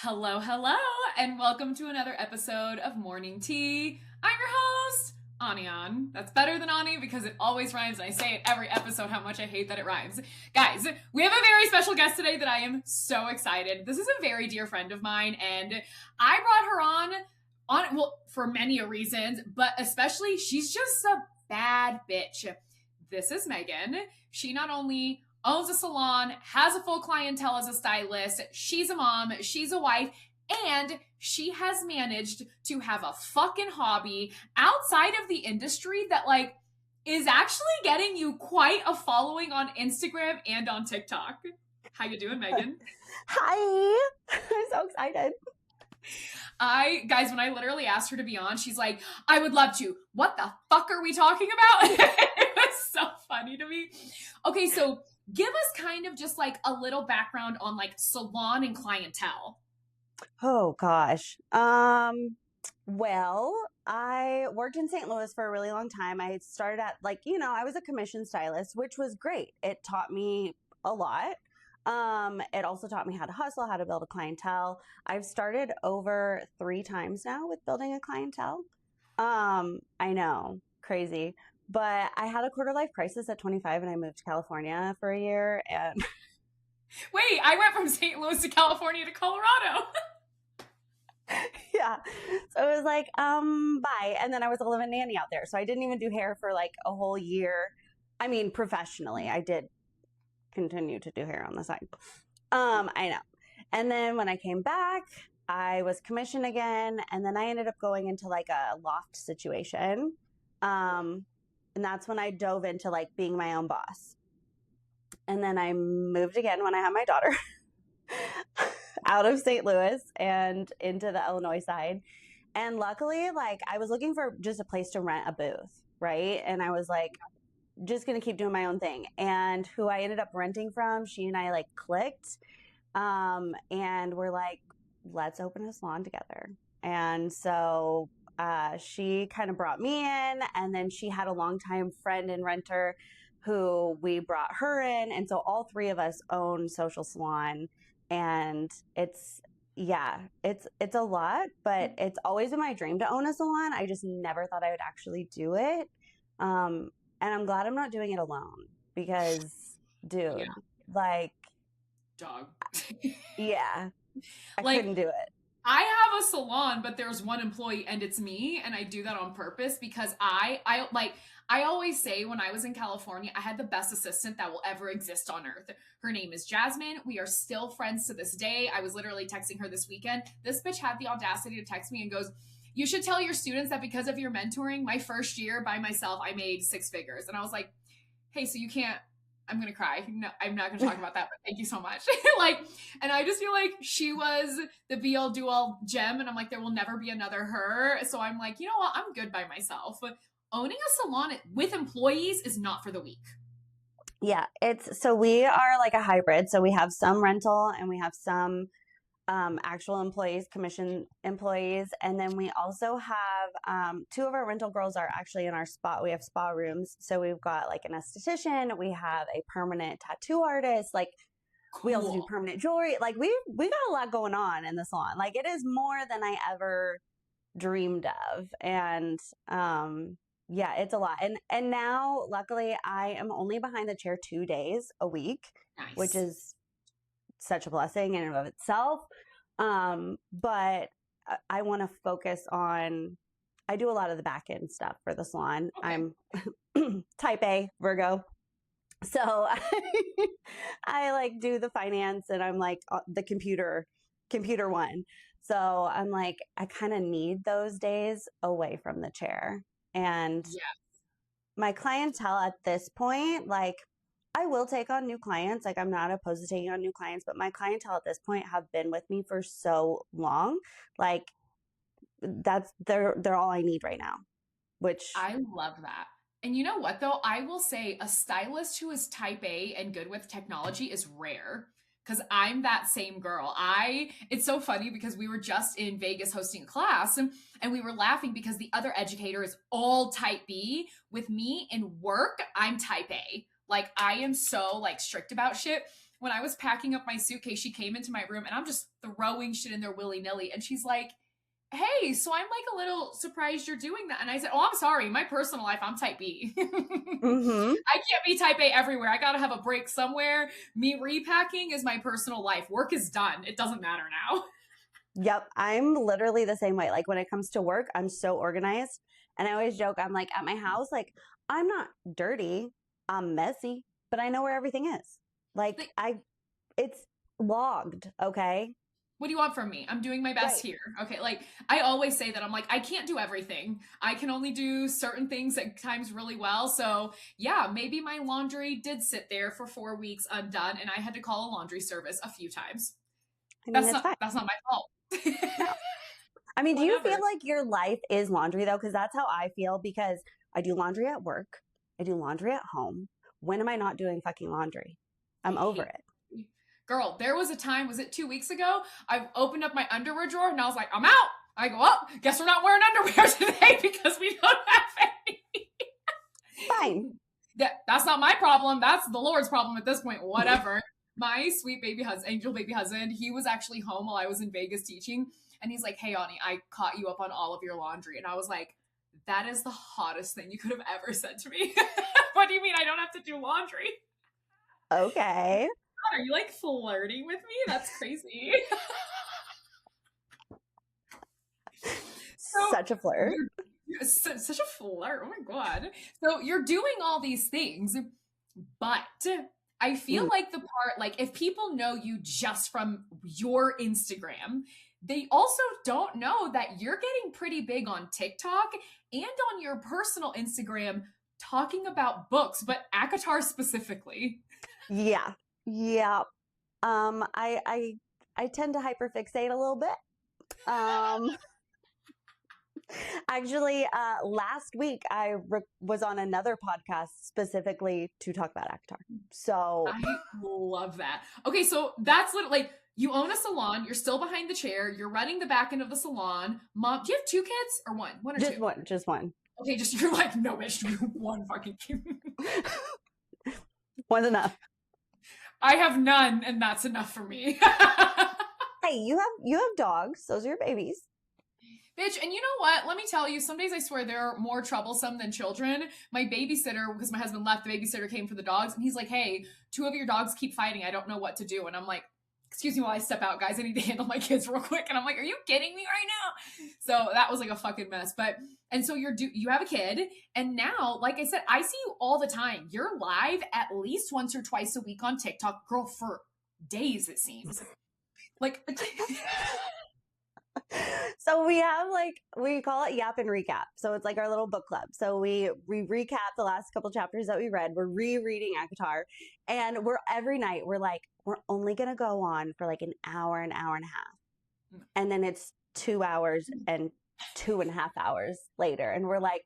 Hello, hello, and welcome to another episode of Mourning Tea. I'm your host, Anian. That's better than Ani because it always rhymes, and I say it every episode how much I hate that it rhymes. Guys, we have a very special guest today that I am so excited. This is a very dear friend of mine, and I brought her on for many reasons, but especially she's just a bad bitch. This is Megan. She not only owns a salon, has a full clientele as a stylist, she's a mom, she's a wife, and she has managed to have a fucking hobby outside of the industry that is actually getting you quite a following on Instagram and on TikTok. How you doing, Megan? Hi. I'm so excited. Guys, when I literally asked her to be on, she's like, I would love to. What the fuck are we talking about? It was so funny to me. Okay, so give us kind of just like a little background on like salon and clientele. Oh gosh. Well, I worked in St. Louis for a really long time. I started at I was a commission stylist, which was great. It taught me a lot. It also taught me how to hustle, how to build a clientele. I've started over 3 times now with building a clientele. I know, crazy. But I had a quarter life crisis at 25 and I moved to California for a year and Wait, I went from St. Louis to California to Colorado. yeah. So it was like, bye. And then I was a live-in nanny out there. So I didn't even do hair for like a whole year. I mean, professionally, I did continue to do hair on the side. I know. And then when I came back, I was commissioned again. And then I ended up going into like a loft situation. And that's when I dove into like being my own boss. And then I moved again when I had my daughter out of St. Louis and into the Illinois side. And luckily, like I was looking for just a place to rent a booth, right? And I was like, just going to keep doing my own thing. And who I ended up renting from, she and I like clicked. And we're like, let's open a salon together. And so she kind of brought me in, and then she had a longtime friend and renter who we brought her in. And so all three of us own Social Salon, and it's a lot, but it's always been my dream to own a salon. I just never thought I would actually do it. And I'm glad I'm not doing it alone because, dude, Yeah, like, dog. yeah, I Like, couldn't do it. I have a salon, but there's one employee and it's me, and I do that on purpose because I always say when I was in California, I had the best assistant that will ever exist on earth. Her name is Jasmine. We are still friends to this day. I was literally texting her this weekend. This bitch had the audacity to text me and goes, "You should tell your students that because of your mentoring, my first year by myself, I made 6 figures." And I was like, "Hey, so you can't, I'm gonna cry. No, I'm not gonna talk about that, but thank you so much." like, and I just feel like she was the be all do all gem, and I'm like, there will never be another her. So I'm like, you know what? I'm good by myself. But owning a salon with employees is not for the weak. Yeah, so we are like a hybrid. So we have some rental and we have some actual employees, commission employees. And then we also have 2 of our rental girls are actually in our spa. We have spa rooms. So we've got like an esthetician, we have a permanent tattoo artist, like we also do Cool. permanent jewelry. Like we got a lot going on in the salon. Like it is more than I ever dreamed of. And yeah, it's a lot. And now luckily I am only behind the chair 2 days a week, which Nice. is such a blessing in and of itself. But I want to focus on, I do a lot of the back end stuff for the salon. Okay. I'm type A Virgo. So I like do the finance and I'm like the computer one. So I'm like, I kind of need those days away from the chair. And Yeah. my clientele at this point, like I will take on new clients. Like I'm not opposed to taking on new clients, but my clientele at this point have been with me for so long. Like they're all I need right now, which I love that. And you know what though? I will say a stylist who is type A and good with technology is rare because I'm that same girl. It's so funny because we were just in Vegas hosting a class and we were laughing because the other educator is all type B. With me in work, I'm type A. Like I am so like strict about shit. when I was packing up my suitcase, she came into my room and I'm just throwing shit in there willy-nilly. And she's like, hey, so I'm like a little surprised you're doing that. And I said, oh, I'm sorry. My personal life, I'm type B. Mm-hmm. I can't be type A everywhere. I got to have a break somewhere. Me repacking is my personal life. Work is done. It doesn't matter now. Yep. I'm literally the same way. Like when it comes to work, I'm so organized. And I always joke, I'm like at my house, like I'm not dirty. I'm messy, but I know where everything is. Like it's logged. Okay. What do you want from me? I'm doing my best Right. here. Okay. Like I always say that I'm like, I can't do everything. I can only do certain things at times really well. So yeah, maybe my laundry did sit there for 4 weeks undone and I had to call a laundry service a few times. I mean, it's fine. That's not my fault. No. I mean, do you Whatever. feel like your life is laundry though? Because that's how I feel because I do laundry at work. I do laundry at home. When am I not doing fucking laundry? I'm over it. Girl, there was a time, was it 2 weeks ago? I opened up my underwear drawer and I was like, I'm out. I go, oh, guess we're not wearing underwear today because we don't have any. Fine. That's not my problem. That's the Lord's problem at this point. Whatever. My sweet baby husband, angel baby husband, he was actually home while I was in Vegas teaching. And he's like, hey, Ani, I caught you up on all of your laundry. And I was like, that is the hottest thing you could have ever said to me. What do you mean I don't have to do laundry? Okay. Are you like flirting with me? That's crazy. Such a flirt. Such a flirt. Oh my God. So you're doing all these things, but I feel like the part, like if people know you just from your Instagram, they also don't know that you're getting pretty big on TikTok and on your personal Instagram talking about books, but ACOTAR specifically. Yeah. Yeah. I tend to hyperfixate a little bit. Actually, last week I was on another podcast specifically to talk about ACOTAR. So I love that. Okay, so that's literally like you own a salon, you're still behind the chair, you're running the back end of the salon. Mom, do you have 2 kids or one? One or just two? one, just one. Okay, just you're like, no, bitch, one fucking kid. One's enough. I have none, and that's enough for me. Hey, you have dogs. Those are your babies. Bitch, and you know what? Let me tell you, some days I swear they're more troublesome than children. My babysitter, because my husband left, the babysitter came for the dogs, and he's like, hey, 2 of your dogs keep fighting. I don't know what to do. And I'm like, excuse me while I step out, guys. I need to handle my kids real quick. And I'm like, are you kidding me right now? So that was like a fucking mess. But, and so you have a kid, and now, like I said, I see you all the time. You're live at least once or twice a week on TikTok, girl, for days, it seems. Like... So we have we call it Yap and Recap. So it's like our little book club. So we recap the last couple chapters that we read. We're rereading ACOTAR, and every night we're only going to go on for like an hour and a half. And then it's 2 hours and 2.5 hours later. And we're like,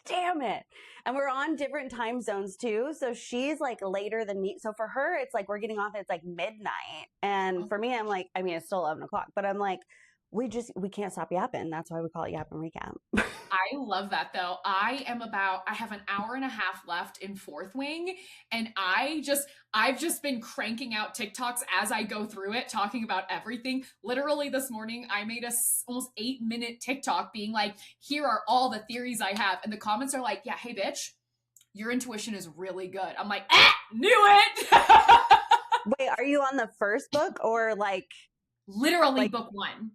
damn it. And we're on different time zones too. So she's like later than me. So for her, it's like we're getting off, it's like midnight. And for me, I'm like, I mean, it's still 11 o'clock, but I'm like, we can't stop yapping. That's why we call it Yap and Recap. I love that though. I have an hour and a half left in Fourth Wing, and I've just been cranking out TikToks as I go through it, talking about everything. Literally this morning, I made a almost 8-minute TikTok being like, here are all the theories I have. And the comments are like, yeah, hey bitch, your intuition is really good. I'm like, knew it. Wait, are you on the first book or literally book 1?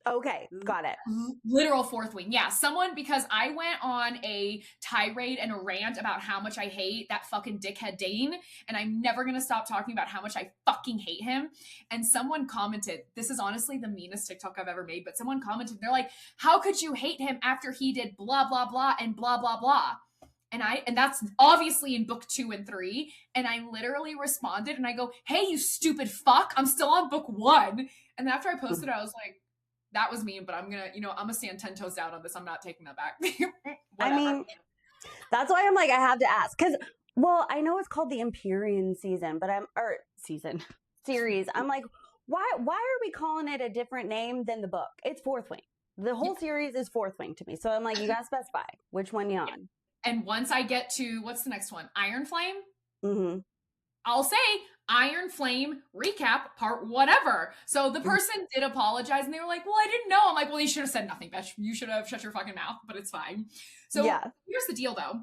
Okay, got it. Literal Fourth Wing. Yeah, because I went on a tirade and a rant about how much I hate that fucking dickhead Dane, and I'm never going to stop talking about how much I fucking hate him. And someone commented, this is honestly the meanest TikTok I've ever made, but someone commented, they're like, how could you hate him after he did blah, blah, blah, and blah, blah, blah? And that's obviously in book 2 and 3. And I literally responded and I go, hey, you stupid fuck, I'm still on book 1. And then after I posted it, I was like, that was mean, but I'm gonna stand 10 toes down on this. I'm not taking that back. I mean, that's why I'm like, I have to ask. Because, well, I know it's called the Empyrean season, but series. I'm like, why are we calling it a different name than the book? It's Fourth Wing. The whole series is Fourth Wing to me. So I'm like, you gotta specify which one you're on. And once I get to, what's the next one? Iron Flame? Mm-hmm. I'll say Iron Flame recap part whatever. So the person did apologize and they were like, well, I didn't know. I'm like, well, you should have said nothing, bitch. You should have shut your fucking mouth, but it's fine. So Yeah. here's the deal though.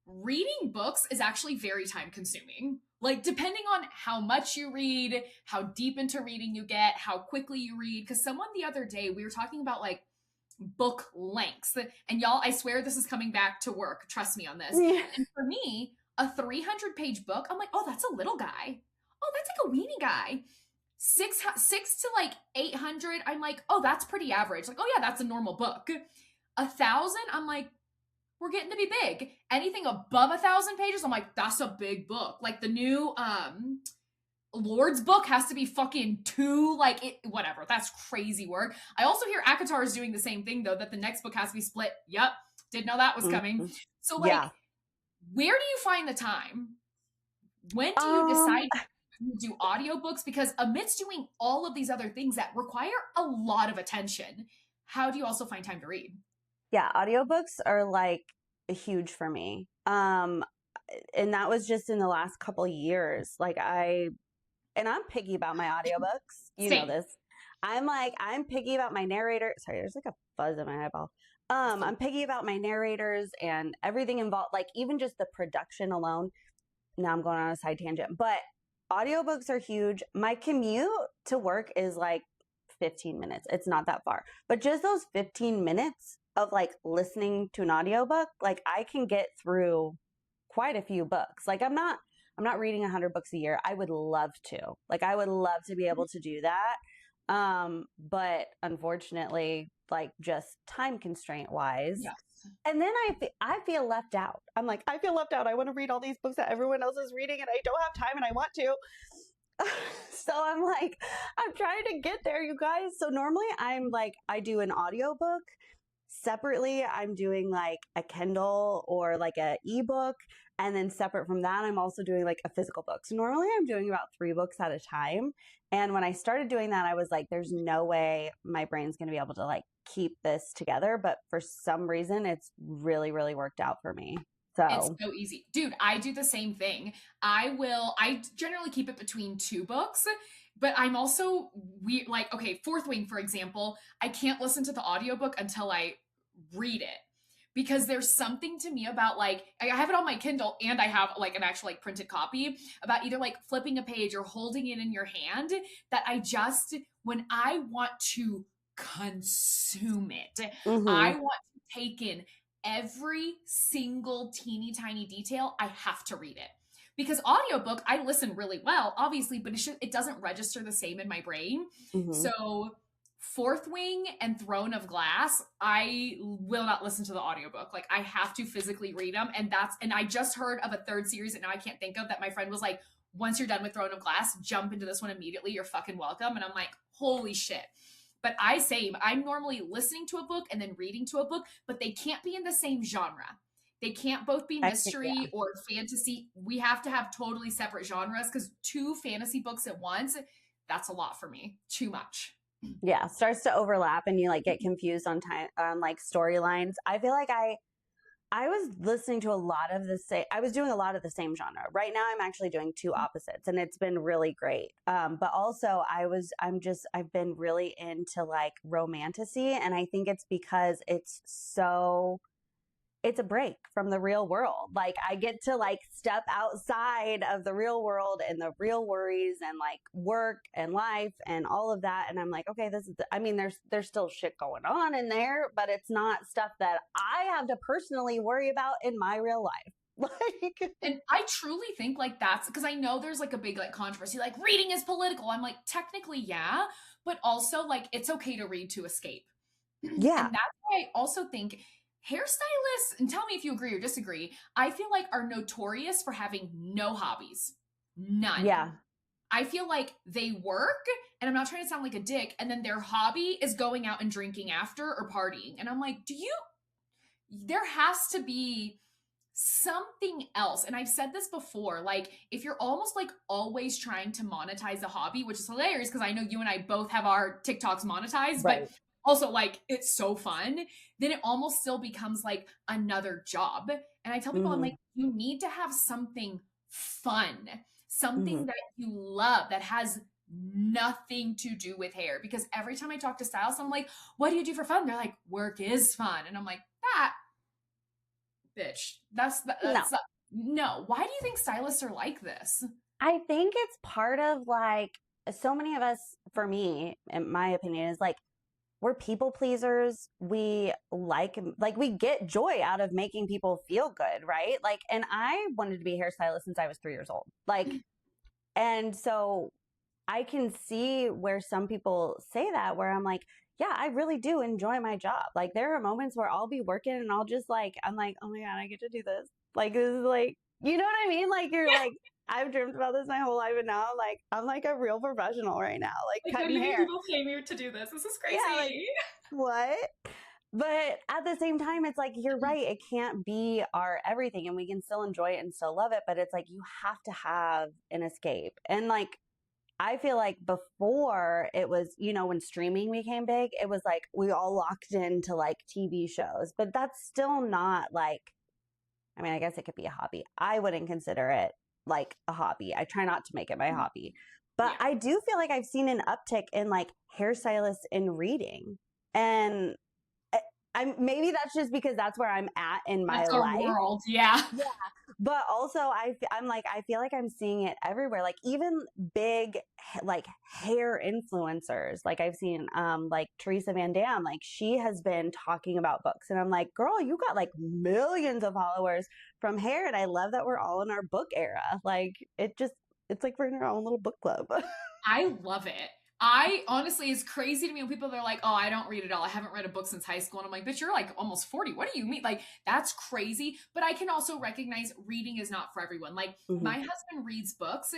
Reading books is actually very time consuming. Like, depending on how much you read, how deep into reading you get, how quickly you read. Because someone the other day, we were talking about like book lengths. And y'all, I swear this is coming back to work. Trust me on this. And for me, a 300-page book, I'm like, oh, that's a little guy. Oh, that's like a weenie guy. Six to like 800, I'm like, oh, that's pretty average. Like, oh yeah, that's a normal book. 1,000, I'm like, we're getting to be big. Anything above 1,000 pages, I'm like, that's a big book. Like the new Lord's book has to be fucking 2, like it, whatever. That's crazy work. I also hear Akatar is doing the same thing though, that the next book has to be split. Yep, didn't know that was coming. So like, where do you find the time? When do you decide to do audiobooks? Because amidst doing all of these other things that require a lot of attention, how do you also find time to read? Yeah, audiobooks are like huge for me. And that was just in the last couple years. Like I'm picky about my audiobooks. You know this. I'm picky about my narrator. Sorry, there's like a fuzz in my eyeball. I'm picky about my narrators and everything involved, like even just the production alone. Now I'm going on a side tangent, but audiobooks are huge. My commute to work is like 15 minutes. It's not that far, but just those 15 minutes of like listening to an audiobook, like I can get through quite a few books. Like I'm not reading 100 books a year. I would love to. Like I would love to be able to do that. But unfortunately, like just time constraint wise. Yes. And then I feel left out. I'm like, I feel left out. I want to read all these books that everyone else is reading and I don't have time and I want to. So I'm like, I'm trying to get there, you guys. So normally I'm like, I do an audiobook. Separately, I'm doing like a Kindle or like a ebook. And then separate from that, I'm also doing like a physical book. So normally I'm doing about 3 books at a time. And when I started doing that, I was like, there's no way my brain's going to be able to like keep this together. But for some reason, it's really, really worked out for me. So it's so easy. Dude, I do the same thing. I generally keep it between 2 books, but I'm also weird. Like, okay, Fourth Wing, for example, I can't listen to the audiobook until I read it. Because there's something to me about like, I have it on my Kindle and I have like an actual like printed copy about either like flipping a page or holding it in your hand that I just, when I want to consume it, I want to take in every single teeny tiny detail. I have to read it. Because audiobook, I listen really well, obviously, but it doesn't register the same in my brain. So Fourth Wing and Throne of Glass, I will not listen to the audiobook. Like I have to physically read them. And I just heard of a 3rd series that now I can't think of that my friend was like, once you're done with Throne of Glass, jump into this one immediately. You're fucking welcome. And I'm like, holy shit. But I'm normally listening to a book and then reading to a book, but they can't be in the same genre. They can't both be mystery or fantasy. We have to have totally separate genres because 2 fantasy books at once, that's a lot for me. Too much. Yeah, starts to overlap and you like get confused on time on like storylines. I feel like I was listening to a lot of the same. I was doing a lot of the same genre. Right now, I'm actually doing 2 opposites, and it's been really great. But also, I've been really into like romantasy, and I think it's because it's a break from the real world. Like I get to like step outside of the real world and the real worries and like work and life and all of that. And I'm like, okay, there's still shit going on in there, but it's not stuff that I have to personally worry about in my real life. Like, and I truly think like that's because I know there's like a big like controversy, like reading is political. I'm like, technically, yeah, but also like it's okay to read to escape. Yeah. And that's why I also think hairstylists, and tell me if you agree or disagree, I feel like are notorious for having no hobbies. None. Yeah. I feel like they work, and I'm not trying to sound like a dick, and then their hobby is going out and drinking after or partying. And I'm like, there has to be something else. And I've said this before, like if you're almost like always trying to monetize a hobby, which is hilarious because I know you and I both have our TikToks monetized, right. But also like it's so fun, then it almost still becomes like another job. And I tell people, I'm like, you need to have something fun. something that you love that has nothing to do with hair. Because every time I talk to stylists, I'm like, what do you do for fun? They're like, work is fun. And I'm like, that bitch, No, no. Why do you think stylists are like this? I think it's part of like so many of us, for me, in my opinion, is like we're people pleasers. We like we get joy out of making people feel good, right? Like, and I wanted to be a hairstylist since I was 3 years old. Like, and so I can see where some people say that, where I'm like, yeah, I really do enjoy my job. Like, there are moments where I'll be working and I'll just like, I'm like, oh my God, I get to do this. Like, this is like, you know what I mean? Like, you're like, I've dreamed about this my whole life, and now like I'm like a real professional right now, like Like, what do cutting you mean hair. people pay me to do this? This is crazy. Yeah, like what? But at the same time, it's like, you're right. It can't be our everything, and we can still enjoy it and still love it. But it's like, you have to have an escape. And like, I feel like before it was, when streaming became big, it was like we all locked into like TV shows, but that's still not like, I mean, I guess it could be a hobby. I wouldn't consider it like a hobby. I try not to make it my hobby, but Yeah. I do feel like I've seen an uptick in like hairstylists in reading. And maybe that's just because that's where I'm at in my That's our life. world. Yeah. Yeah. But also I'm like, I feel like I'm seeing it everywhere. Like even big, like hair influencers, like I've seen, like Teresa Van Dam, like she has been talking about books, and I'm like, girl, you got like millions of followers from hair. And I love that we're all in our book era. Like it's like we're in our own little book club. I love it. I honestly, it's crazy to me when people are like, oh, I don't read at all. I haven't read a book since high school. And I'm like, bitch, you're like almost 40. What do you mean? Like, that's crazy. But I can also recognize reading is not for everyone. Like, my husband reads books.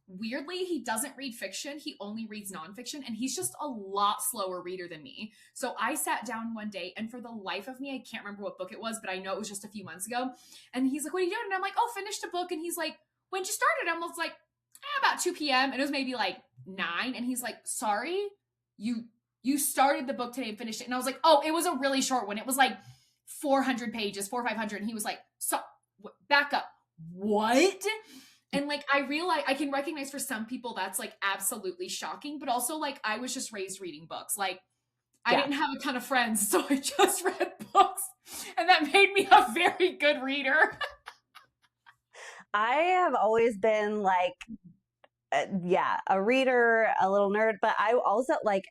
Weirdly, he doesn't read fiction. He only reads nonfiction. And he's just a lot slower reader than me. So I sat down one day, and for the life of me, I can't remember what book it was, but I know it was just a few months ago. And he's like, what are you doing? And I'm like, oh, finished a book. And he's like, when'd you start it? I was like, about 2 p.m. And it was maybe like 9. And he's like, sorry, you started the book today and finished it. And I was like, oh, it was a really short one. It was like 400 pages, 500. And he was like, so back up. What? And like, I realize I can recognize for some people that's like absolutely shocking, but also like I was just raised reading books. Like I didn't have a ton of friends, so I just read books, and that made me a very good reader. I have always been like, a reader, a little nerd, but I also like,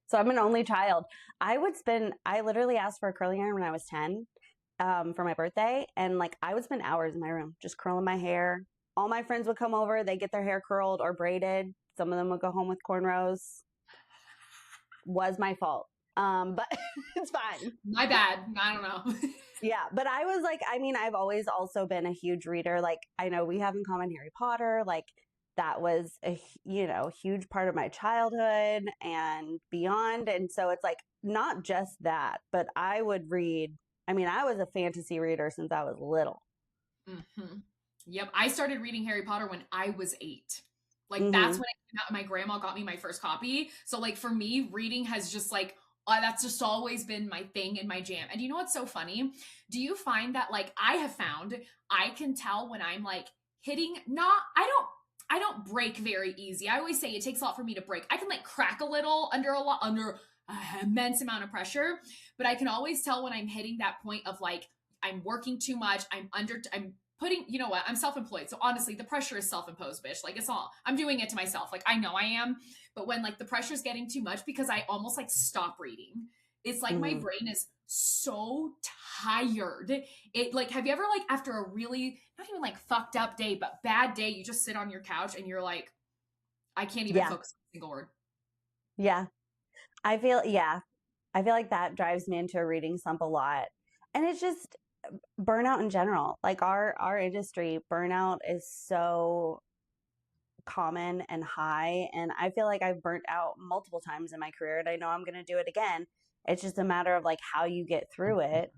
so I'm an only child. I literally asked for a curling iron when I was 10, for my birthday. And like, I would spend hours in my room just curling my hair. All my friends would come over, they get their hair curled or braided. Some of them would go home with cornrows. Was my fault. But it's fine. My bad. I don't know. Yeah. But I was like, I mean, I've always also been a huge reader. Like, I know we have in common Harry Potter. Like, that was a huge part of my childhood and beyond. And so it's like not just that, but I would read. I mean, I was a fantasy reader since I was little. Mm-hmm. Yep. I started reading Harry Potter when I was 8. Like that's when it came out. My grandma got me my first copy. So like for me, reading has just like that's just always been my thing and my jam. And you know what's so funny? Do you find that like I have found I can tell when I'm like hitting I don't break very easy. I always say it takes a lot for me to break. I can like crack a little under an immense amount of pressure, but I can always tell when I'm hitting that point of like I'm working too much. I'm putting, you know what? I'm self-employed. So honestly, the pressure is self-imposed, bitch. Like I'm doing it to myself. Like I know I am, but when like the pressure is getting too much because I almost like stop reading. It's like my brain is so tired. It like, have you ever like after a really, not even like fucked up day, but bad day, you just sit on your couch and you're like, I can't even focus on a single word. Yeah. I feel like that drives me into a reading slump a lot. And it's just burnout in general. Like our industry, burnout is so common and high. And I feel like I've burnt out multiple times in my career, and I know I'm going to do it again. It's just a matter of like how you get through it.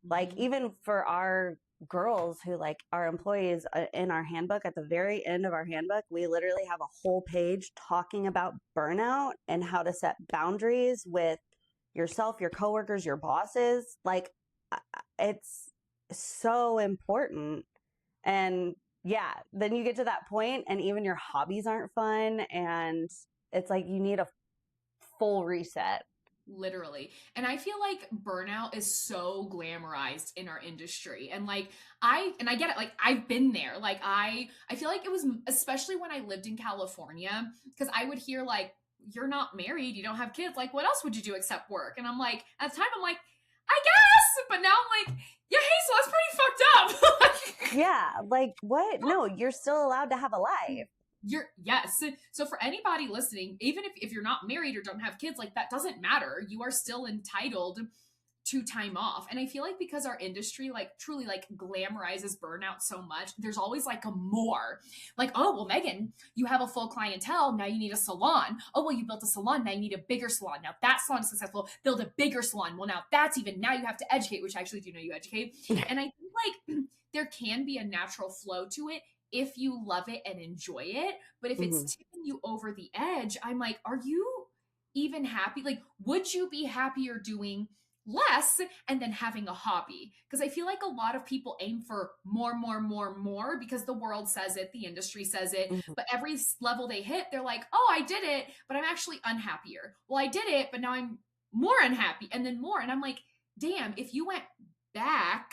Like even for our girls who like our employees, in our handbook, at the very end of our handbook, we literally have a whole page talking about burnout and how to set boundaries with yourself, your coworkers, your bosses. Like it's so important. And yeah, then you get to that point and even your hobbies aren't fun. And it's like you need a full reset. Literally. And I feel like burnout is so glamorized in our industry. And like I get it. Like I've been there. Like I feel like it was especially when I lived in California because I would hear like you're not married, you don't have kids. Like what else would you do except work? And I'm like at the time I'm like I guess, but now I'm like yeah, hey, so that's pretty fucked up. Yeah, like what? No, you're still allowed to have a life. You're yes. So for anybody listening, even if you're not married or don't have kids, like that doesn't matter. You are still entitled to time off. And I feel like because our industry like truly like glamorizes burnout so much, there's always like a more. Like, oh well, Megan, you have a full clientele, now you need a salon. Oh well, you built a salon, now you need a bigger salon. Now that salon is successful, build a bigger salon. Well, now that's even now you have to educate, which I actually do know you educate. And I think like there can be a natural flow to it if you love it and enjoy it. But if it's tipping you over the edge, I'm like, are you even happy? Like, would you be happier doing less and then having a hobby? Because I feel like a lot of people aim for more, more, more, more because the world says it, the industry says it. Mhm. But every level they hit, they're like, oh, I did it, but I'm actually unhappier. Well, I did it, but now I'm more unhappy and then more. And I'm like, damn, if you went back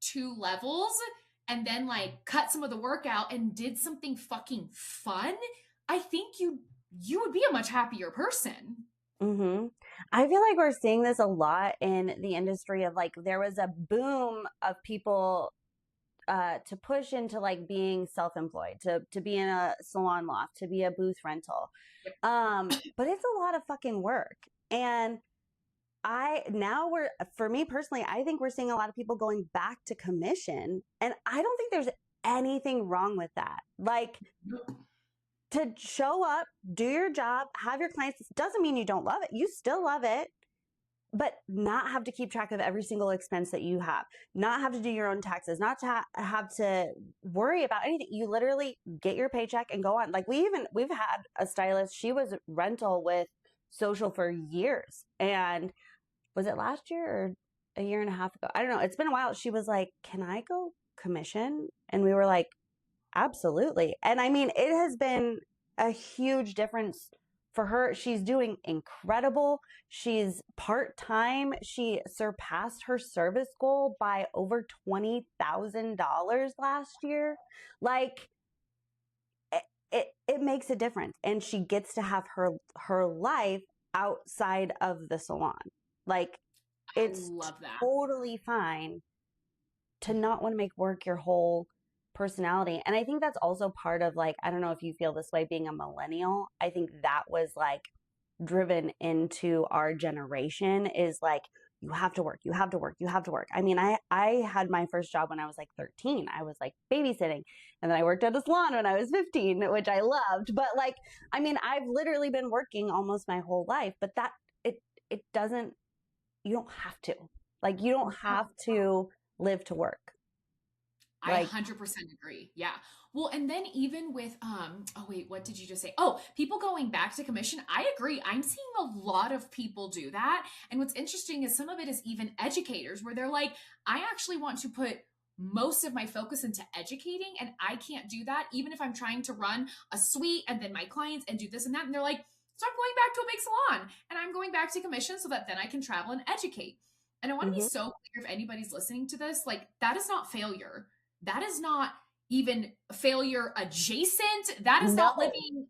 2 levels and then like cut some of the work out and did something fucking fun, I think you would be a much happier person. Mm-hmm. I feel like we're seeing this a lot in the industry of like there was a boom of people to push into like being self-employed, to be in a salon loft, to be a booth rental. But it's a lot of fucking work. And for me personally, I think we're seeing a lot of people going back to commission. And I don't think there's anything wrong with that. Like, to show up, do your job, have your clients, doesn't mean you don't love it. You still love it, but not have to keep track of every single expense that you have, not have to do your own taxes, not to have to worry about anything. You literally get your paycheck and go on. Like we've had a stylist, she was rental with social for years. And was it last year or a year and a half ago? I don't know. It's been a while. She was like, can I go commission? And we were like, absolutely. And I mean, it has been a huge difference for her. She's doing incredible. She's part-time. She surpassed her service goal by over $20,000 last year. Like it makes a difference. And she gets to have her life outside of the salon. Like it's Love that. totally fine to not want to make work your whole personality. And I think that's also part of like, I don't know if you feel this way being a millennial. I think that was like driven into our generation is like, you have to work, you have to work, you have to work. I mean, I had my first job when I was like 13. I was like babysitting. And then I worked at a salon when I was 15, which I loved. But like, I mean, I've literally been working almost my whole life, but it doesn't, you don't have to. Like, you don't have to live to work. I 100% agree. Yeah. Well, and then even with oh wait, what did you just say? Oh, people going back to commission. I agree. I'm seeing a lot of people do that. And what's interesting is some of it is even educators where they're like, I actually want to put most of my focus into educating and I can't do that even if I'm trying to run a suite and then my clients and do this and that and they're like, so I'm going back to a big salon and I'm going back to commission so that then I can travel and educate. And I want to be so clear if anybody's listening to this, like that is not failure. That is not even failure adjacent. That is not living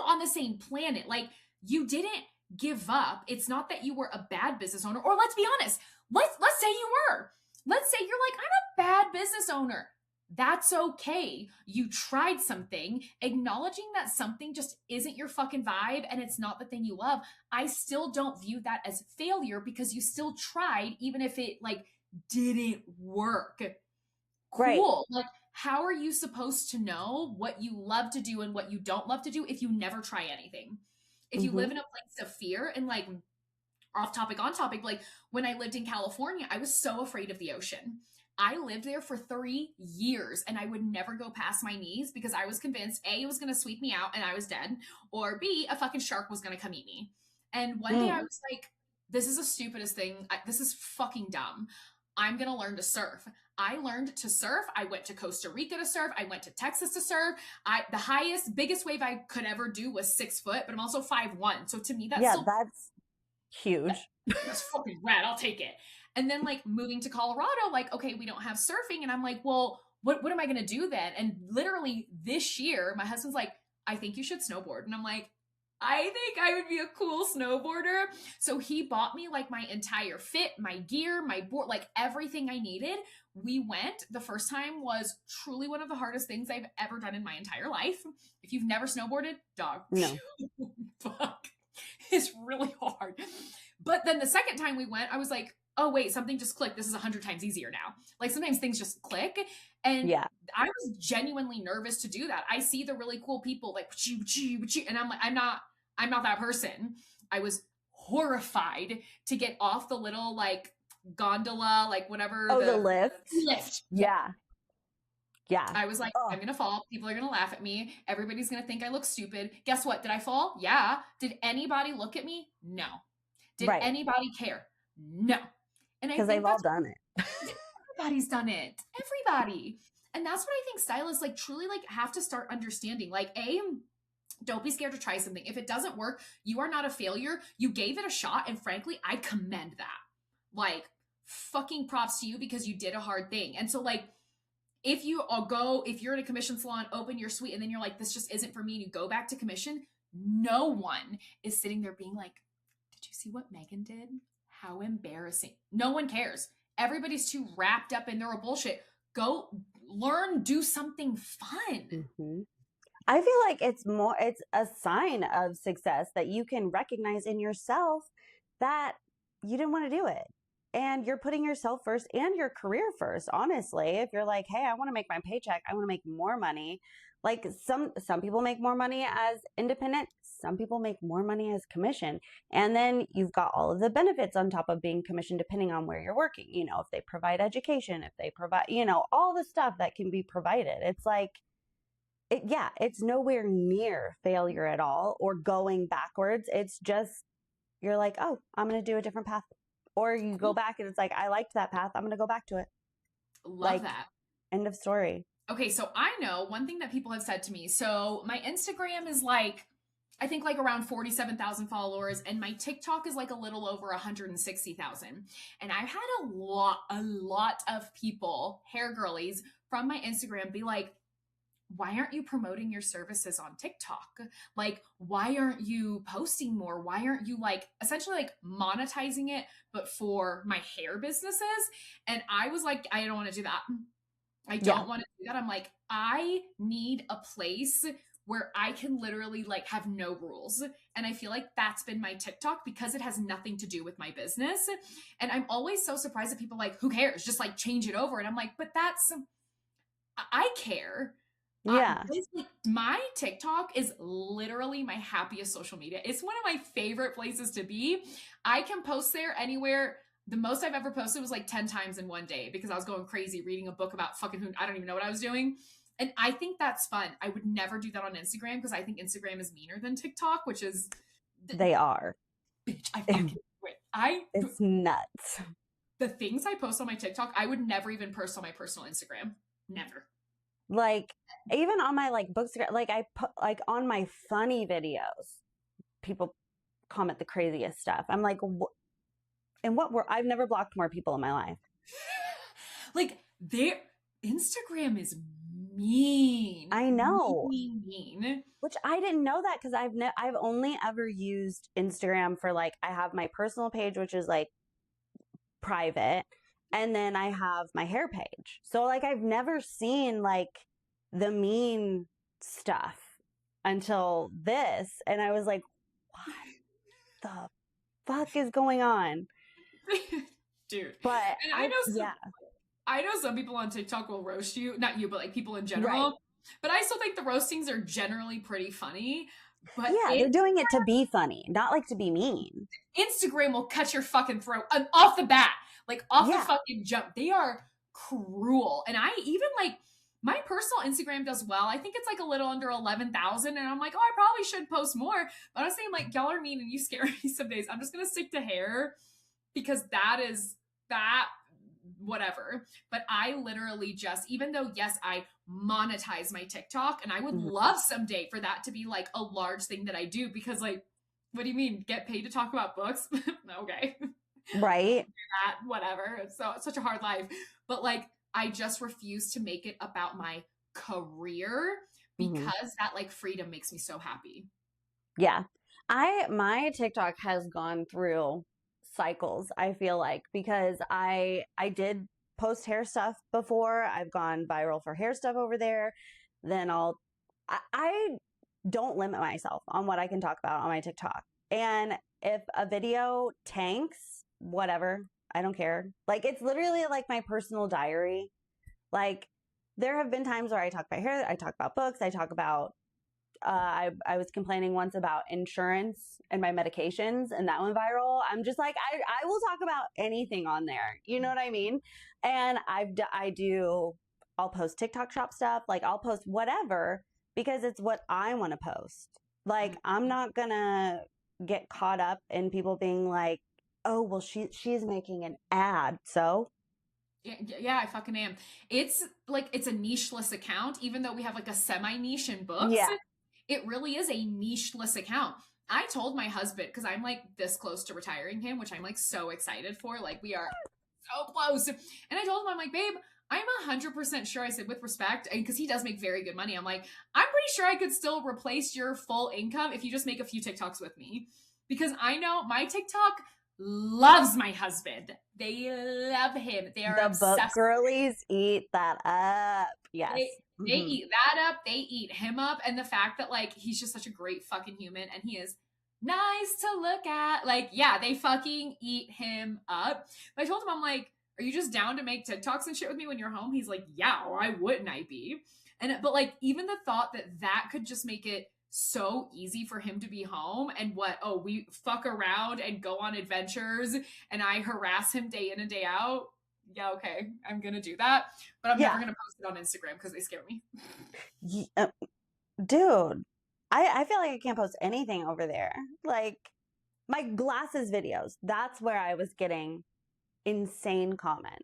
on the same planet. Like you didn't give up. It's not that you were a bad business owner, or let's be honest. Let's say you were. Let's say you're like, I'm a bad business owner. That's okay. You tried something, acknowledging that something just isn't your fucking vibe and it's not the thing you love. I still don't view that as failure because you still tried, even if it like didn't work. Cool. Right. Like, how are you supposed to know what you love to do and what you don't love to do if you never try anything? If you live in a place of fear and like off topic, on topic, like when I lived in California, I was so afraid of the ocean. I lived there for 3 years and I would never go past my knees because I was convinced A, it was going to sweep me out and I was dead, or B, a fucking shark was going to come eat me. And one day I was like, this is the stupidest thing. This is fucking dumb. I'm going to learn to surf. I learned to surf. I went to Costa Rica to surf. I went to Texas to surf. The highest, biggest wave I could ever do was 6 foot, but I'm also 5'1". So to me, that's Yeah, still that's huge. that's fucking rad. I'll take it. And then like moving to Colorado, like, okay, we don't have surfing. And I'm like, well, what am I going to do then? And literally this year, my husband's like, I think you should snowboard. And I'm like, I think I would be a cool snowboarder. So he bought me like my entire fit, my gear, my board, like everything I needed. We went. The first time was truly one of the hardest things I've ever done in my entire life. If you've never snowboarded, dog, No. fuck, it's really hard. But then the second time we went, I was like, oh wait, something just clicked. This is 100 times easier now. Like sometimes things just click. And Yeah. I was genuinely nervous to do that. I see the really cool people like, and I'm like, I'm not that person. I was horrified to get off the little like gondola, like whatever. Oh, the lift. Lift. Yeah. Yeah. I was like, I'm going to fall. People are going to laugh at me. Everybody's going to think I look stupid. Guess what? Did I fall? Yeah. Did anybody look at me? No. Did anybody care? No. And I think they've all done it. Everybody's done it. Everybody. And that's what I think stylists like truly like have to start understanding. Like, don't be scared to try something. If it doesn't work, you are not a failure. You gave it a shot. And frankly, I commend that. Like, fucking props to you because you did a hard thing. And so like, if you're in a commission salon, open your suite, and then you're like, this just isn't for me, and you go back to commission, no one is sitting there being like, did you see what Megan did? How embarrassing. No one cares. Everybody's too wrapped up in their bullshit. Go learn, do something fun. Mm-hmm. I feel like it's a sign of success that you can recognize in yourself that you didn't want to do it. And you're putting yourself first and your career first. Honestly, if you're like, hey, I want to make my paycheck, I want to make more money. Like some people make more money as independent. Some people make more money as commission. And then you've got all of the benefits on top of being commissioned, depending on where you're working. You know, if they provide education, if they provide, you know, all the stuff that can be provided. It's like, it's nowhere near failure at all or going backwards. It's just, you're like, oh, I'm going to do a different path. Or you go back and it's like, I liked that path. I'm going to go back to it. Love that. End of story. Okay, so I know one thing that people have said to me. So my Instagram is like, I think like around 47,000 followers, and my TikTok is like a little over 160,000. And I've had a lot of people, hair girlies, from my Instagram be like, why aren't you promoting your services on TikTok? Like, why aren't you posting more? Why aren't you like essentially like monetizing it, but for my hair businesses? And I was like, I don't want to do that. I don't want to do that. I'm like, I need a place where I can literally like have no rules. And I feel like that's been my TikTok because it has nothing to do with my business. And I'm always so surprised that people like, who cares? Just like change it over. And I'm like, but I care. Yeah. My TikTok is literally my happiest social media. It's one of my favorite places to be. I can post there anywhere. The most I've ever posted was like 10 times in one day because I was going crazy reading a book about fucking I don't even know what I was doing. And I think that's fun. I would never do that on Instagram because I think Instagram is meaner than TikTok, which is... They are. Bitch, I fucking do it. It's nuts. The things I post on my TikTok, I would never even post on my personal Instagram. Never. Like, even on my like bookstagram, like I put like on my funny videos, people comment the craziest stuff. I'm like, I've never blocked more people in my life. Like their Instagram is mean. I know. Mean. Which I didn't know that because I've only ever used Instagram for like, I have my personal page, which is like private. And then I have my hair page. So like, I've never seen like the mean stuff until this. And I was like, what the fuck is going on? Dude. But I know some people on TikTok will roast you. Not you, but like people in general. Right. But I still think the roastings are generally pretty funny. But yeah, they're doing it to be funny, not like to be mean. Instagram will cut your fucking throat off the bat. Like off the fucking jump. They are cruel. And I even like my personal Instagram does well. I think it's like a little under 11,000. And I'm like, oh, I probably should post more. But honestly, I'm like, y'all are mean and you scare me some days. I'm just going to stick to hair because that whatever. But I literally just, even though, yes, I monetize my TikTok, and I would Mhm. love someday for that to be like a large thing that I do, because like, what do you mean? Get paid to talk about books? Okay. Right. That, whatever. It's such a hard life. But like, I just refuse to make it about my career Mhm. because that like freedom makes me so happy. Yeah. My TikTok has gone through cycles, I feel like, because I did post hair stuff before. I've gone viral for hair stuff over there. Then I don't limit myself on what I can talk about on my TikTok. And if a video tanks, whatever, I don't care. Like it's literally like my personal diary. Like there have been times where I talk about hair, I talk about books, I talk about I was complaining once about insurance and my medications, and that went viral. I'm just like, I will talk about anything on there. You know what I mean? And I'll post TikTok shop stuff. Like, I'll post whatever because it's what I want to post. Like, I'm not gonna get caught up in people being like, oh, well, she's making an ad. So, Yeah, I fucking am. It's like it's a nicheless account, even though we have like a semi niche in books. yeah. It really is a nicheless account. I told my husband, because I'm like this close to retiring him, which I'm like so excited for. Like we are so close. And I told him, I'm like, babe, I'm 100% sure. I said, with respect, because he does make very good money. I'm like, I'm pretty sure I could still replace your full income if you just make a few TikToks with me. Because I know my TikTok loves my husband. They love him. They are The book obsessed. girlies eat that up. Yes. They eat that up. They eat him up. And the fact that like he's just such a great fucking human and he is nice to look at. Like, yeah, they fucking eat him up. But I told him, I'm like, are you just down to make TikToks and shit with me when you're home? He's like, yeah, why wouldn't I be? And but like even the thought that that could just make it so easy for him to be home and what, oh, we fuck around and go on adventures and I harass him day in and day out. Yeah, okay, I'm gonna do that, but I'm Yeah. never gonna post it on Instagram because they scare me. Dude, I feel like I can't post anything over there. Like my glasses videos, that's where I was getting insane comments.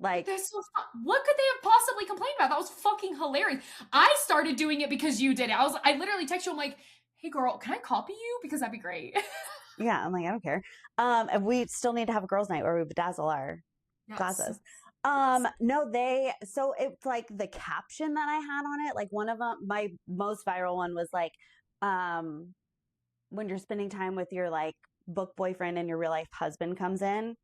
Like, That's so what could they have possibly complained about? That was fucking hilarious. I started doing it because you did it. I literally text you. I'm like, hey girl, can I copy you? Because that'd be great. yeah, I'm like, I don't care. And we still need to have a girls' night where we bedazzle our Yes. glasses. Yes. No, so it's like the caption that I had on it, like one of them, my most viral one was like, when you're spending time with your like book boyfriend and your real life husband comes in,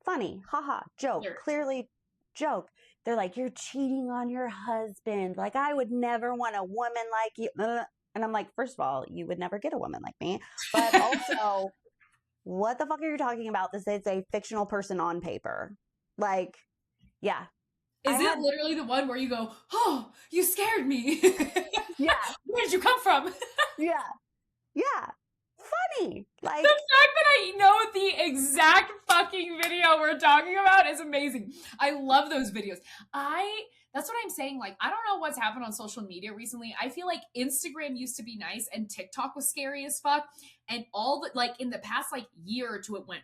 funny, haha, joke, Sure. clearly joke. They're like, you're cheating on your husband. Like, I would never want a woman like you. And I'm like, first of all, you would never get a woman like me. But also, what the fuck are you talking about? This is a fictional person on paper. Like, yeah. Is it literally the one where you go, oh, you scared me? Yeah. Where did you come from? Yeah. Yeah. Funny. Like, The fact that I know the exact fucking video we're talking about is amazing. I love those videos. That's what I'm saying. Like, I don't know what's happened on social media recently. I feel like Instagram used to be nice and TikTok was scary as fuck. And all the, like, in the past, like, year or two, it went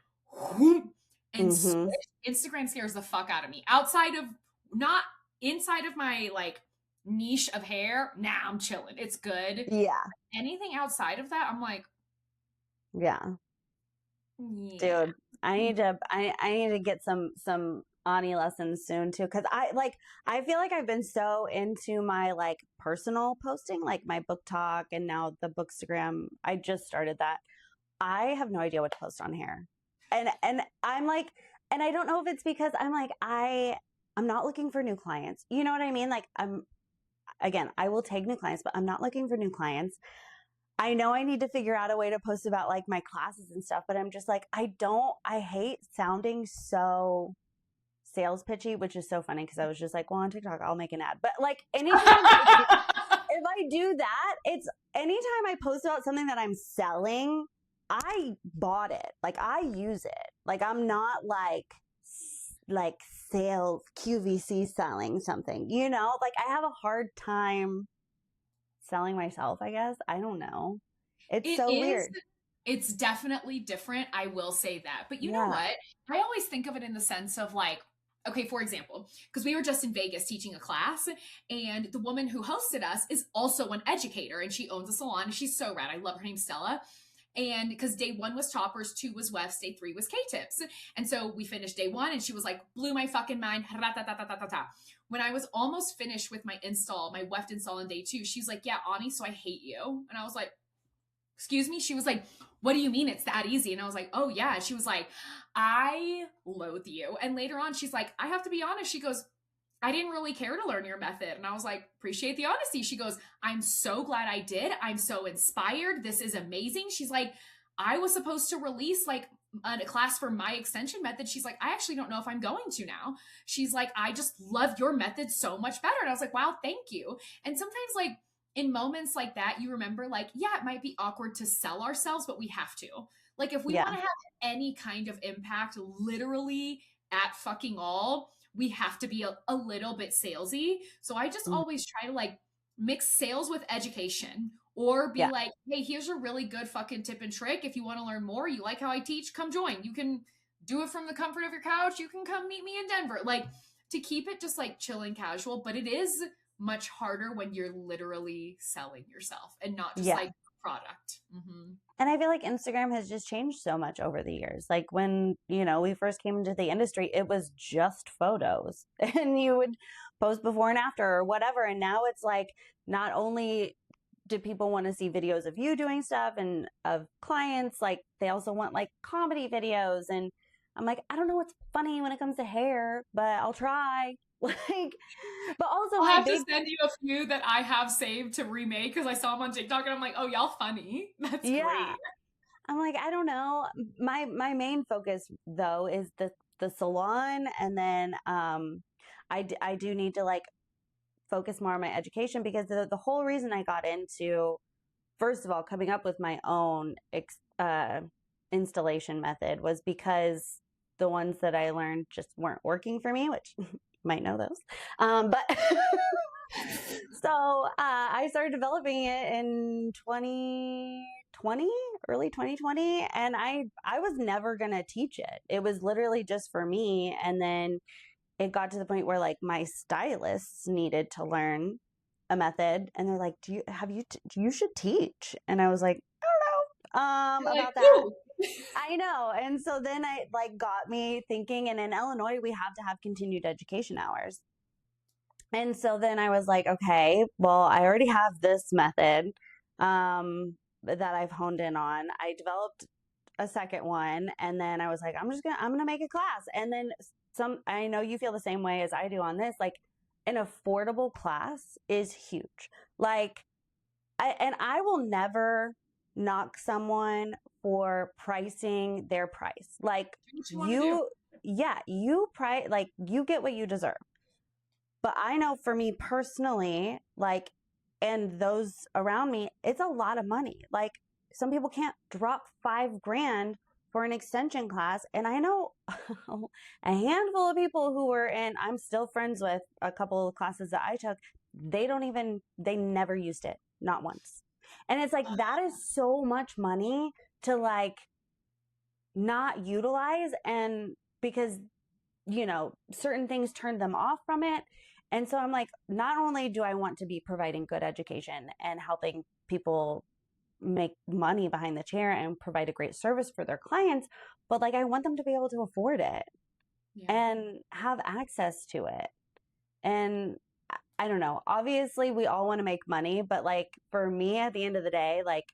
whoop and switched. Instagram scares the fuck out of me. Outside of, not inside of my, like, niche of hair, nah, I'm chilling. It's good. yeah. Anything outside of that, I'm like, Yeah. yeah. Dude, I need to get some Ani lessons soon too, because I feel like I've been so into my like personal posting, like my book talk and now the bookstagram. I just started that. I have no idea what to post on here, and I'm like, and I don't know if it's because I'm like I'm not looking for new clients. You know what I mean? Like I will take new clients, but I'm not looking for new clients. I know I need to figure out a way to post about like my classes and stuff, but I'm just like, I hate sounding so sales pitchy, which is so funny because I was just like, well, on TikTok, I'll make an ad. But like anytime if I do that, it's anytime I post about something that I'm selling, I bought it. Like I use it. Like I'm not like sales QVC selling something, you know, like I have a hard time selling myself, I guess. I don't know. It's so weird. It's definitely different. I will say that. But you know Yeah. what? I always think of it in the sense of like, okay, for example, because we were just in Vegas teaching a class, and the woman who hosted us is also an educator, and she owns a salon, and she's so rad. I love her. Name's Stella. And because day 1 was toppers, 2 was wefts, day 3 was K-tips. And so we finished day 1, and she was like, blew my fucking mind. When I was almost finished with my install, my weft install on day 2, she's like, yeah, Ani, so I hate you. And I was like, excuse me? She was like, what do you mean it's that easy? And I was like, oh yeah. And she was like, I loathe you. And later on, she's like, I have to be honest. She goes, I didn't really care to learn your method. And I was like, appreciate the honesty. She goes, I'm so glad I did. I'm so inspired. This is amazing. She's like, I was supposed to release like a class for my extension method. She's like, I actually don't know if I'm going to now. She's like, I just love your method so much better. And I was like, wow, thank you. And sometimes like in moments like that, you remember like, yeah, it might be awkward to sell ourselves, but we have to. Like if we want to have any kind of impact, literally at fucking all, we have to be a little bit salesy. So I just always try to like mix sales with education, or be like, hey, here's a really good fucking tip and trick. If you want to learn more, you like how I teach, come join. You can do it from the comfort of your couch. You can come meet me in Denver. Like to keep it just like chill and casual, but it is much harder when you're literally selling yourself and not just like product. Mm-hmm. And I feel like Instagram has just changed so much over the years. Like when, you know, we first came into the industry, it was just photos and you would post before and after or whatever. And now it's like, not only do people want to see videos of you doing stuff and of clients, like they also want like comedy videos. And I'm like, I don't know what's funny when it comes to hair, but I'll try. Like, but also I'll have to send you a few that I have saved to remake because I saw them on TikTok and I'm like, oh, y'all funny. That's great. I'm like, I don't know. My main focus though is the salon, and then I do need to like focus more on my education, because the whole reason I got into, first of all, coming up with my own installation method was because the ones that I learned just weren't working for me, which might know those. But so I started developing it in 2020, early 2020. And I was never going to teach it. It was literally just for me. And then it got to the point where like my stylists needed to learn a method, and they're like, you should teach. And I was like, I don't know about that. I know. And so then it like got me thinking, and in Illinois, we have to have continued education hours. And so then I was like, okay, well, I already have this method that I've honed in on. I developed a second one, and then I was like, I'm going to make a class. And then I know you feel the same way as I do on this, like an affordable class is huge. Like, I will never knock someone for pricing their price. Like you price, like you get what you deserve. But I know for me personally, like, and those around me, it's a lot of money. Like some people can't drop $5,000 for an extension class. And I know a handful of people who were in, I'm still friends with a couple of classes that I took. They never used it. Not once. And it's like, that is so much money to like not utilize. And because, you know, certain things turned them off from it. And so I'm like, not only do I want to be providing good education and helping people make money behind the chair and provide a great service for their clients, but like I want them to be able to afford it and have access to it. And I don't know, obviously we all want to make money, but like for me at the end of the day, like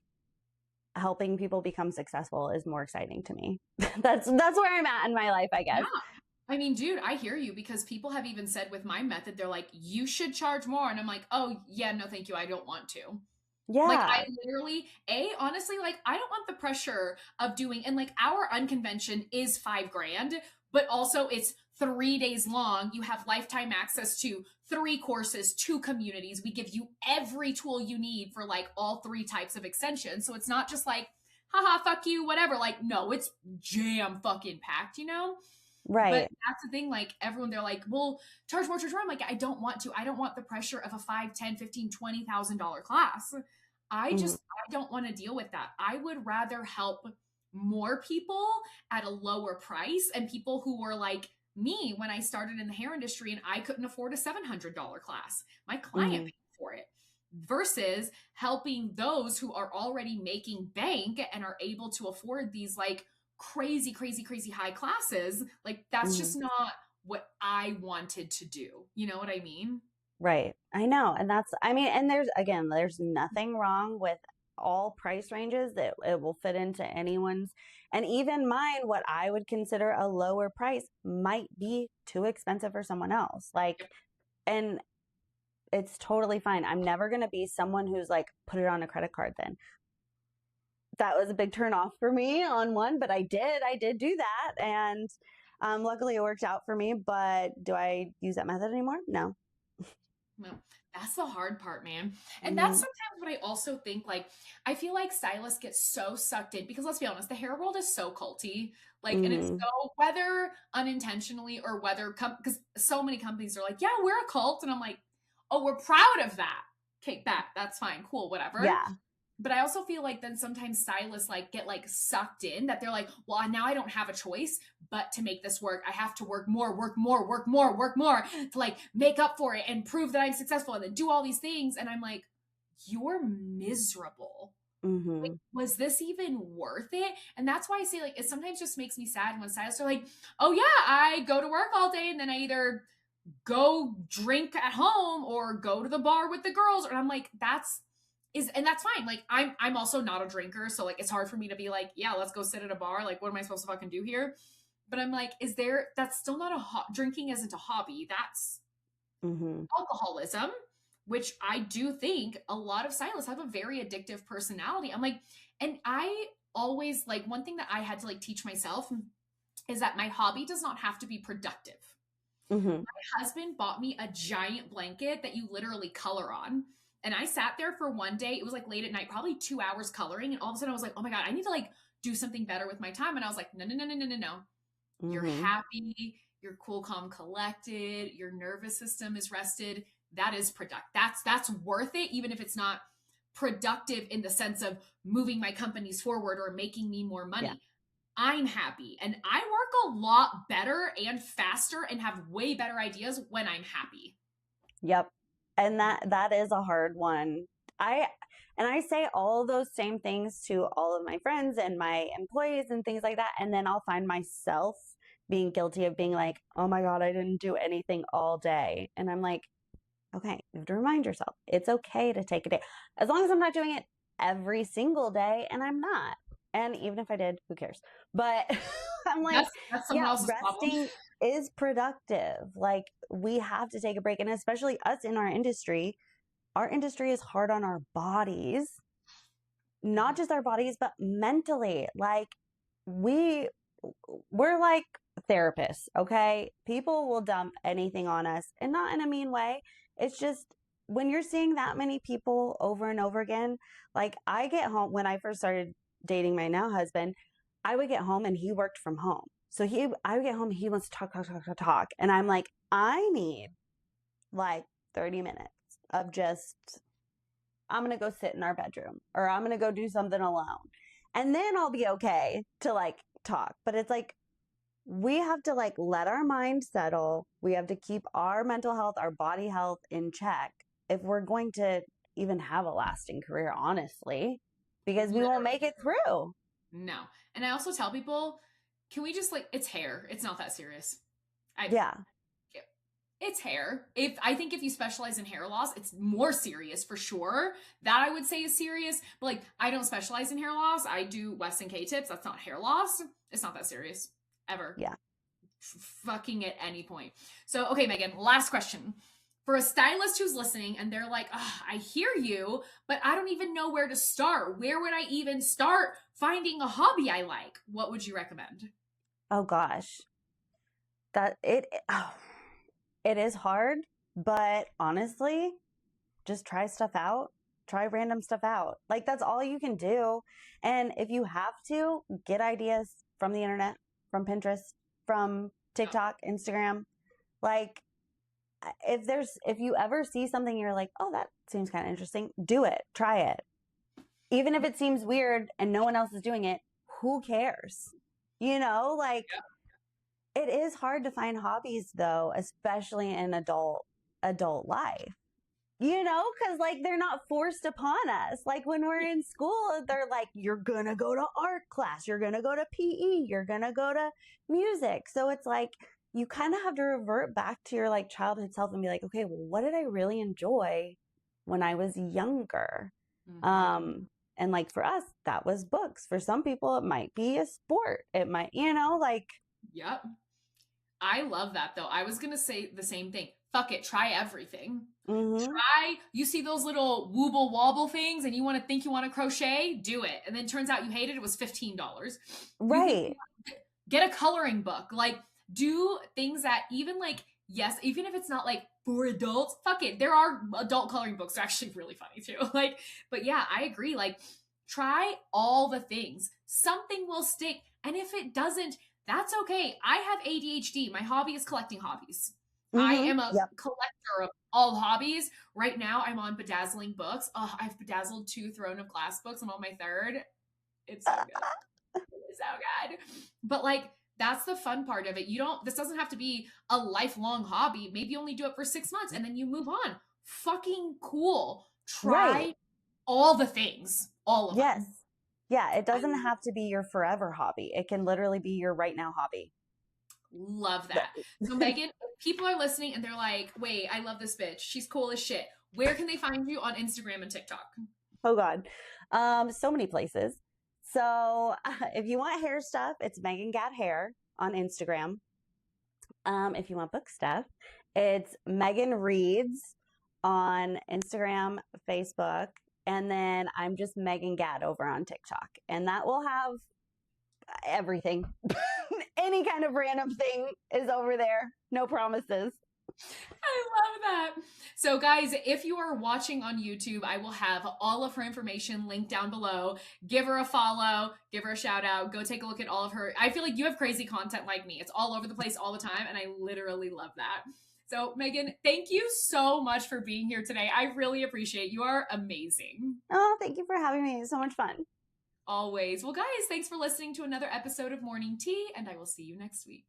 helping people become successful is more exciting to me. That's where I'm at in my life, I guess. Yeah. I mean, dude, I hear you, because people have even said with my method, they're like, you should charge more. And I'm like, oh yeah, no, thank you. I don't want to. Yeah. Like I literally, honestly, like I don't want the pressure of doing, and like our unconvention is $5,000, but also it's 3 days long. You have lifetime access to 3 courses, 2 communities. We give you every tool you need for like all 3 types of extensions. So it's not just like, haha, fuck you, whatever. Like, no, it's jam fucking packed, you know? Right. But that's the thing, like everyone, they're like, well, charge more. I'm like, I don't want to. I don't want the pressure of a $5,000, $10,000, $15,000, $20,000 class. I don't want to deal with that. I would rather help more people at a lower price, and people who were like me when I started in the hair industry and I couldn't afford a $700 class. My client Mhm. paid for it versus helping those who are already making bank and are able to afford these like crazy, crazy, crazy high classes. Like that's Mhm. just not what I wanted to do. You know what I mean? Right. I know. And that's, I mean, and there's nothing wrong with all price ranges that it will fit into anyone's. And even mine, what I would consider a lower price might be too expensive for someone else. Like, and it's totally fine. I'm never going to be someone who's like, put it on a credit card then. That was a big turn off for me on one, but I did do that. And luckily it worked out for me. But do I use that method anymore? No. No, that's the hard part, man. And that's Mm-hmm. sometimes what I also think, like, I feel like stylists get so sucked in because let's be honest, the hair world is so culty. Like, and it's Mm-hmm. so, whether unintentionally or whether, because so many companies are like, yeah, we're a cult. And I'm like, oh, we're proud of that. Okay, that's fine, cool, whatever. Yeah. But I also feel like then sometimes stylists like get like sucked in that they're like, well, now I don't have a choice but to make this work. I have to work more, work more, work more, work more to like make up for it and prove that I'm successful and then do all these things. And I'm like, you're miserable. Like, Mm-hmm. was this even worth it? And that's why I say like it sometimes just makes me sad when stylists are like, oh yeah, I go to work all day and then I either go drink at home or go to the bar with the girls. And I'm like, and that's fine. Like I'm also not a drinker, so like it's hard for me to be like, yeah, let's go sit at a bar. Like, what am I supposed to fucking do here? But I'm like, that's still not drinking isn't a hobby. That's Mm-hmm. alcoholism, which I do think a lot of stylists have a very addictive personality. I'm like, and I always like one thing that I had to like teach myself is that my hobby does not have to be productive. Mm-hmm. My husband bought me a giant blanket that you literally color on. And I sat there for one day. It was like late at night, probably 2 hours coloring. And all of a sudden I was like, oh my God, I need to like do something better with my time. And I was like, no, no, no, no, no, no, no. You're Mm-hmm. happy, you're cool, calm, collected, your nervous system is rested. That is productive. That's worth it, even if it's not productive in the sense of moving my companies forward or making me more Yeah. money. I'm happy and I work a lot better and faster and have way better ideas when I'm happy. Yep. And that is a hard one. I and I say all those same things to all of my friends and my employees and things like that. And then I'll find myself being guilty of being like, oh my God, I didn't do anything all day. And I'm like, okay, you have to remind yourself it's okay to take a day. As long as I'm not doing it every single day, and I'm not. And even if I did, who cares? But I'm like, That's someone yeah, else's problem. resting is productive. Like, we have to take a break. And especially us in our industry is hard on our bodies, not just our bodies, but mentally. Like, we we're like therapists, okay? People will dump anything on us and not in a mean way. It's just when you're seeing that many people over and over again, like I get home when I first started dating my now husband, I would get home and he worked from home. So I would get home and he wants to talk, talk, talk, talk, talk. And I'm like, I need like 30 minutes of just, I'm going to go sit in our bedroom or I'm going to go do something alone. And then I'll be okay to like talk. But it's like, we have to like let our mind settle. We have to keep our mental health, our body health in check if we're going to even have a lasting career, honestly, because we won't make it through. No. And I also tell people, can we just like it's hair. It's not that serious. I Yeah. It's hair. If I think if you specialize in hair loss, it's more serious for sure. That I would say is serious. But like I don't specialize in hair loss. I do West and K tips. That's not hair loss. It's not that serious. Ever. Yeah. Fucking at any point. So okay, Megan, last question. For a stylist who's listening and they're like, oh, I hear you, but I don't even know where to start. Where would I even start finding a hobby I like? What would you recommend? Oh gosh. It is hard, but honestly, just try stuff out. Try random stuff out. Like that's all you can do. And if you have to, get ideas from the internet, from Pinterest, from TikTok, Instagram. Like if you ever see something you're like, "Oh, that seems kind of interesting." Do it. Try it. Even if it seems weird and no one else is doing it, who cares? You know, like It is hard to find hobbies though, especially in adult life. You know, because like they're not forced upon us. Like when we're in school, they're like, you're gonna go to art class, you're gonna go to PE, you're gonna go to music. So it's like you kind of have to revert back to your like childhood self and be like, okay, well, what did I really enjoy when I was younger? And like for us, that was books. For some people, it might be a sport. It might, like. Yep. I love that though. I was gonna say the same thing. Fuck it, try everything. Mm-hmm. You see those little wobble wobble things and you want to think you want to crochet, do it. And then turns out you hated it, was $15. Right. Get a coloring book. Like, do things that even like, yes, even if it's not like for adults, fuck it. There are adult coloring books. They're actually really funny too. Like, but yeah, I agree. Like, try all the things. Something will stick. And if it doesn't, that's okay. I have ADHD. My hobby is collecting hobbies. I am a collector of all hobbies. Right now, I'm on bedazzling books. Oh, I've bedazzled 2 Throne of Glass books. I'm on my 3rd. It's so good. It's so good. But like, that's the fun part of it. This doesn't have to be a lifelong hobby. Maybe you only do it for 6 months and then you move on. Fucking cool. Try all the things. All of them. Yeah, it doesn't have to be your forever hobby. It can literally be your right now hobby. Love that. So Megan, if people are listening and they're like, wait, I love this bitch. She's cool as shit. Where can they find you on Instagram and TikTok? Oh God. So many places. So if you want hair stuff, it's Megan Gad Hair on Instagram. If you want book stuff, it's Megan Reads on Instagram, Facebook, and then I'm just Megan Gad over on TikTok. And that will have everything. Any kind of random thing is over there. No promises. I love that. So guys, if you are watching on YouTube, I will have all of her information linked down below. Give her a follow, give her a shout out, go take a look at all of her. I feel like you have crazy content like me. It's all over the place all the time, and I literally love that. So Megan, thank you so much for being here today. I really appreciate it. You are amazing. Oh, thank you for having me. It was so much fun. Always. Well, guys, thanks for listening to another episode of Mourning Tea, and I will see you next week.